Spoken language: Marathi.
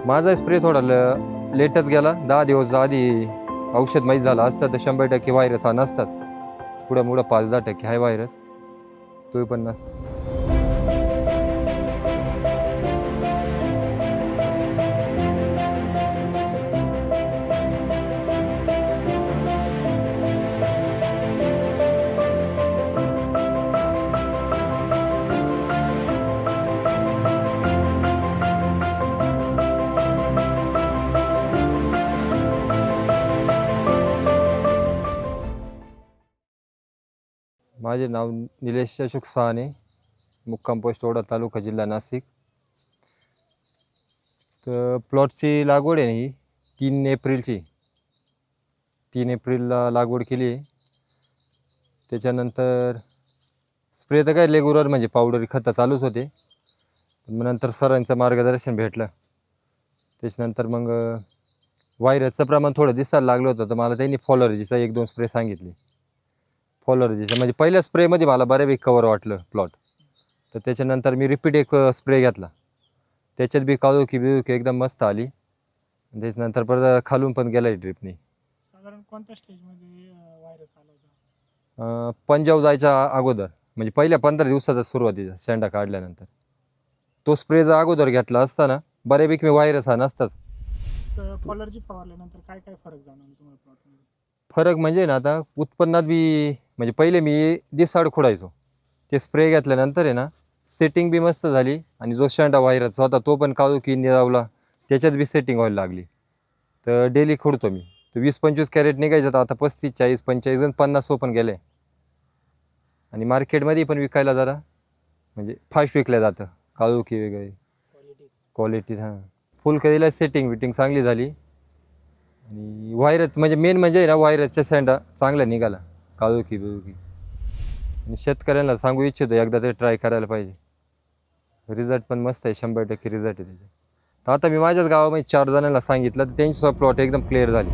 माझा स्प्रे थोडा लेटच गेला. 10 दिवस आधी औषध माहीत झालं असतं तर 100% व्हायरस हा नसताच. पुढं मुळं 5-10% आहे व्हायरस, तो पण नसता. माझे नाव निलेश अशोक साहने, मुक्काम पोस्ट ओढा, तालुका जिल्हा नाशिक. तर प्लॉटची लागवड आहे ही 3 एप्रिलची. 3 एप्रिलला लागवड केली आहे. त्याच्यानंतर स्प्रे तर काय रेग्युलर म्हणजे पावडर खतं चालूच होते. मग नंतर सरांचं मार्गदर्शन भेटलं. त्याच्यानंतर मग व्हायरसचं प्रमाण थोडं दिसायला लागलं होतं, तर मला त्यांनी फॉलर्जीचा 1-2 स्प्रे सांगितले. फॉलर्जीचा म्हणजे पहिल्या स्प्रेमध्ये मला बऱ्यापैकी कवर वाटलं प्लॉट. तर त्याच्यानंतर मी रिपीट एक स्प्रे घेतला. त्याच्यात बी काळोखी बिळोखी एकदम मस्त आली. त्याच्यानंतर परत खालून पण गेला ड्रिपनी. साधारण कोणत्या स्टेजमध्ये व्हायरस आला होता? पंजाब जायच्या अगोदर, म्हणजे पहिल्या 15 दिवसाचा सुरुवातीचा शेंडा काढल्यानंतर. तो स्प्रे जर अगोदर घेतला असता ना, बऱ्यापैकी मी व्हायरस हा नसताच. तर फॉलरजी फवारल्यानंतर काय काय फरक जाणवला तुम्हाला प्लॉटमध्ये? फरक म्हणजे ना, आता उत्पन्नात बी म्हणजे पहिले मी दिसाड खोडायचो. ते स्प्रे घेतल्यानंतर आहे ना, सेटिंग बी मस्त झाली आणि जो शेंडा व्हायरस होता तो पण काळोखी निरावला. त्याच्यात बी सेटिंग व्हायला लागली. तर डेली खोडतो मी. तर 20-25 कॅरेट निघायचं, तर आता 35, 40, 45 आणि 50 पण गेले. आणि मार्केटमध्ये पण विकायला जरा म्हणजे फास्ट विकलं जातं. काळोखी वगैरे क्वालिटी. हां, फुलकळीला सेटिंग विटिंग चांगली झाली. आणि व्हायरस म्हणजे मेन म्हणजे ना, व्हायरसच्या शेंडा चांगला निघाला, काळोखी बिळोखी. आणि शेतकऱ्यांना सांगू इच्छितो एकदा ते ट्राय करायला पाहिजे. रिझल्ट पण मस्त आहे, 100% रिझल्ट आहे त्याचे. तर आता मी माझ्याच गावामध्ये 4 जणांना सांगितलं, तर त्यांची प्लॉट एकदम क्लिअर झाली.